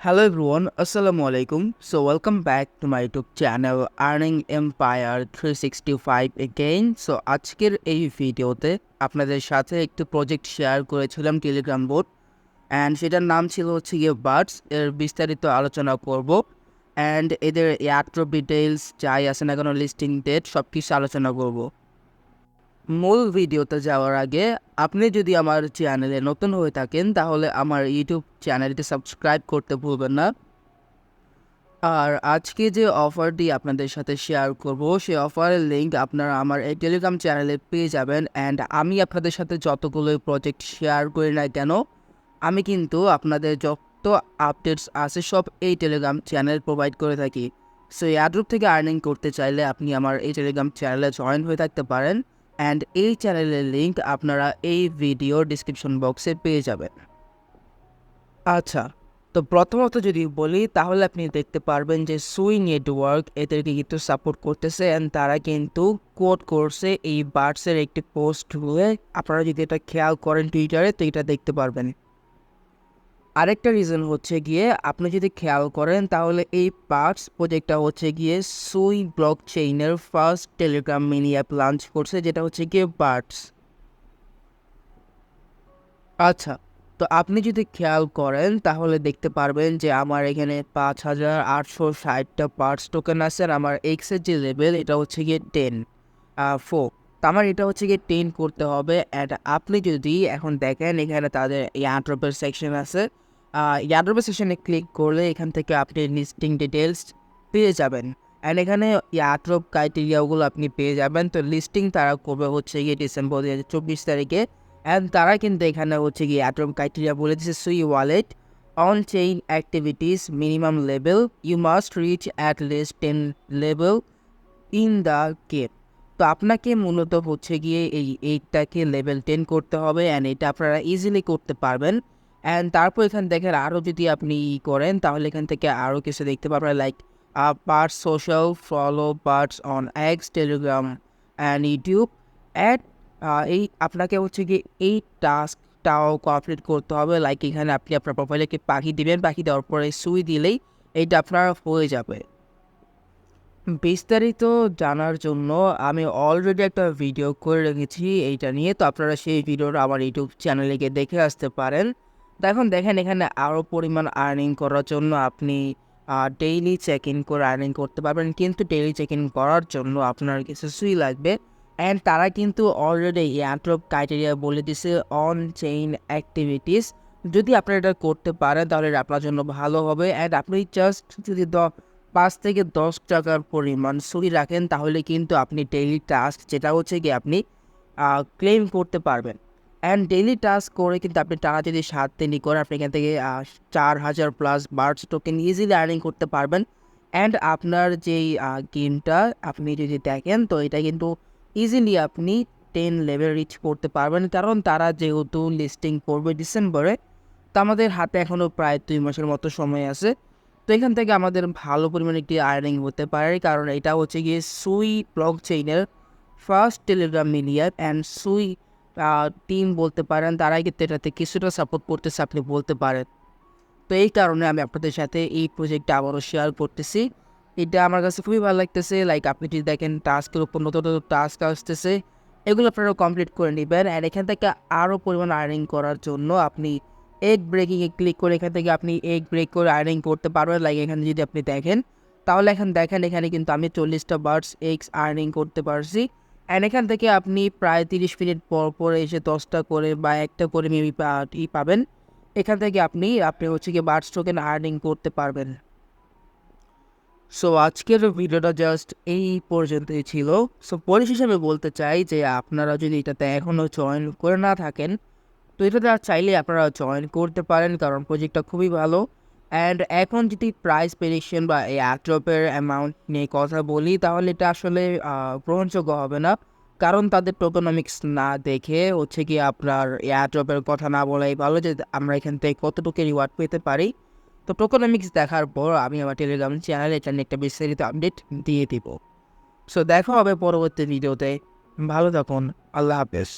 Hello everyone, Assalamu alaikum. So welcome back to my YouTube channel Earning Empire 365 again. So আজকের এই ভিডিওতে আপনাদের সাথে একটি প্রজেক্ট শেয়ার করেছিলাম টেলিগ্রাম বোট অ্যান্ড সেটার নাম ছিল গিয়ে বার্ডস। এর বিস্তারিত আলোচনা করব অ্যান্ড এদের এয়ারড্রপ ডিটেইলস যাই আছে না কোনো লিস্টিং ডেট সব কিছু আলোচনা করব। মূল ভিডিওতে যাওয়ার আগে আপনি যদি আমার চ্যানেলে নতুন হয়ে থাকেন তাহলে আমার ইউটিউব চ্যানেলটি সাবস্ক্রাইব করতে ভুলবেন না। আর আজকে যে অফারটি আপনাদের সাথে শেয়ার করব সেই অফারের লিঙ্ক আপনারা আমার এই টেলিগ্রাম চ্যানেলে পেয়ে যাবেন। অ্যান্ড আমি আপনাদের সাথে যতগুলো প্রজেক্ট শেয়ার করি না কেন আমি কিন্তু আপনাদের যত আপডেটস আছে সব এই টেলিগ্রাম চ্যানেল প্রোভাইড করে থাকি। সো এয়ারড্রপ থেকে আর্নিং করতে চাইলে আপনি আমার এই টেলিগ্রাম চ্যানেলে জয়েন হয়ে থাকতে পারেন অ্যান্ড এই চ্যানেলের লিঙ্ক আপনারা এই ভিডিও ডিসক্রিপশন বক্সে পেয়ে যাবেন। আচ্ছা, তো প্রথমত যদি বলি তাহলে আপনি দেখতে পারবেন যে সুই নেটওয়ার্ক এদেরকে কিন্তু সাপোর্ট করতেছে অ্যান্ড তারা কিন্তু কোড করছে এই বার্ডসের একটি পোস্ট হয়ে। আপনারা যদি এটা খেয়াল করেন টুইটারে তো এটা দেখতে পারবেন। আরেকটা রিজন হচ্ছে গিয়ে আপনি যদি খেয়াল করেন তাহলে এই বার্ডস প্রজেক্টটা হচ্ছে গিয়ে সুই ব্লকচেইনের first Telegram mini app launch করছে যেটা হচ্ছে গিয়ে বার্ডস। আচ্ছা, তো আপনি যদি খেয়াল করেন তাহলে দেখতে পারবেন যে আমার এখানে 5860টা বার্ডস টোকেন আছে আর আমার এক্সের যে লেভেল এটা হচ্ছে গিয়ে 4। তো আমার এটা হচ্ছে গিয়ে 10 করতে হবে। অ্যান্ড আপনি যদি এখন দেখেন এখানে তাদের এয়ারড্রপের সেকশন আছে, এয়ারড্রপের সেকশনে ক্লিক করলে এখান থেকে আপনি লিস্টিং ডিটেলস পেয়ে যাবেন অ্যান্ড এখানে এয়ারড্রপ ক্রাইটেরিয়াগুলো আপনি পেয়ে যাবেন। তো লিস্টিং তারা করবে হচ্ছে গিয়ে ডিসেম্বর 2024 তারিখে অ্যান্ড তারা কিন্তু এখানে হচ্ছে গিয়ে এয়ারড্রপ ক্রাইটেরিয়া বলে দিচ্ছে Sui wallet on chain activities minimum level you must reach at least 10 level in the game. তো আপনাকে মূলত হচ্ছে গিয়ে এইটাকে লেভেল 10 করতে হবে অ্যান্ড এটা আপনারা ইজিলি করতে পারবেন। অ্যান্ড তারপর এখান থেকে আরও যদি আপনি করেন তাহলে এখান থেকে আরও কিছু দেখতে পাবেন like birds social follow birds on x Telegram and YouTube add. এই আপনাকে হচ্ছে গিয়ে এই টাস্কটাও কমপ্লিট করতে হবে। লাইক এখানে আপনি আপনার প্রোফাইলে একটি পাখি দিবেন, পাখি দেওয়ার পরে সুই দিলেই এইটা আপনার হয়ে যাবে। বিস্তারিত জানার জন্য আমি অলরেডি একটা ভিডিও করে রেখেছি এইটা নিয়ে, তো আপনারা সেই ভিডিওটা আমার ইউটিউব চ্যানেলে গিয়ে দেখে আসতে পারেন। তো এখন দেখেন এখানে আরও পরিমাণ আর্নিং করার জন্য আপনি ডেইলি চেক ইন করে আর্নিং করতে পারবেন, কিন্তু ডেইলি চেক ইন করার জন্য আপনার কিছু সুই লাগবে অ্যান্ড তারা কিন্তু অলরেডি এয়ারড্রপ ক্রাইটেরিয়া বলে দিছে অন চেইন অ্যাক্টিভিটিস। যদি আপনারা এটা করতে পারেন তাহলে এটা আপনার জন্য ভালো হবে। অ্যান্ড আপনি জাস্ট যদি 5 থেকে 10 টাকার পরিমাণ সুই রাখেন তাহলে কিন্তু আপনি ডেইলি টাস্ক যেটা হচ্ছে কি আপনি ক্লেম করতে পারবেন। অ্যান্ড ডেইলি টাস্ক করে কিন্তু আপনি টাকা যদি 7 দিনই করেন আপনি এখান থেকে 4000 plus birds token easily earning করতে পারবেন। অ্যান্ড আপনার যেই গেমটা আপনি যদি দেখেন তো এটা কিন্তু ইজিলি আপনি 10 লেভেল রিচ করতে পারবেন, কারণ তারা যেহেতু লিস্টিং করবে ডিসেম্বরে। তো আমাদের হাতে এখনও প্রায় 2 মাসের মতো সময় আছে। তো এখান থেকে আমাদের ভালো পরিমাণে একটি আর্নিং হতে পারে, কারণ এটা হচ্ছে গিয়ে সুই ব্লকচেইনের first Telegram mini app and Sui team বলতে পারেন তারাই কিন্তু এটাতে কিছুটা সাপোর্ট করতেছে আপনি বলতে পারেন। তো এই কারণে আমি আপনাদের সাথে এই প্রজেক্টটা আবারও শেয়ার করতেছি। এটা আমার কাছে খুবই ভালো লাগতেছে। লাইক আপনি যদি দেখেন টাস্কের উপর নতুন নতুন টাস্ক আসতেছে, এগুলো আপনারা কমপ্লিট করে নেবেন অ্যান্ড এখান থেকে আরও পরিমাণ আর্নিং করার জন্য আপনি এগ ব্রেকিংয়ে ক্লিক করে এখান থেকে আপনি এগ ব্রেক করে আর্নিং করতে পারবেন। লাইক এখানে যদি আপনি দেখেন তাহলে দেখেন এখানে কিন্তু আমি 40টা বার্ডস এগস আর্নিং করতে পারছি অ্যান্ড এখান থেকে আপনি প্রায় 30 মিনিট পর পর এসে 10টা করে বা একটা করে মেবি পাবেন। এখান থেকে আপনি হচ্ছে গিয়ে বার্ডস টোকেন আর্নিং করতে পারবেন। সো আজকের ভিডিওটা জাস্ট এই পর্যন্তই ছিল। সো পরিশেষে আমি বলতে চাই যে আপনারা যদি এটাতে এখনও জয়েন করে না থাকেন তো এটাতে চাইলে আপনারা জয়েন করতে পারেন, কারণ প্রজেক্টটা খুবই ভালো। অ্যান্ড এখন যদি প্রাইস প্রেডিকশন বা এই এয়ারড্রপের অ্যামাউন্ট নিয়ে কথা বলি তাহলে এটা আসলে গ্রহণযোগ্য হবে না, কারণ তাদের টোকেনমিক্স না দেখে হচ্ছে কি আপনার এয়ারড্রপের কথা না বলাই ভালো যে আমরা এখান থেকে কতটুকু রিওয়ার্ড পেতে পারি। তো টোকেনমিক্স দেখার পর আমি আমার টেলিগ্রাম চ্যানেলে এটা নিয়ে একটা বিস্তারিত আপডেট দিয়ে দিব। সো দেখা হবে পরবর্তী ভিডিওতে। ভালো থাকুন, আল্লাহ হাফেজ।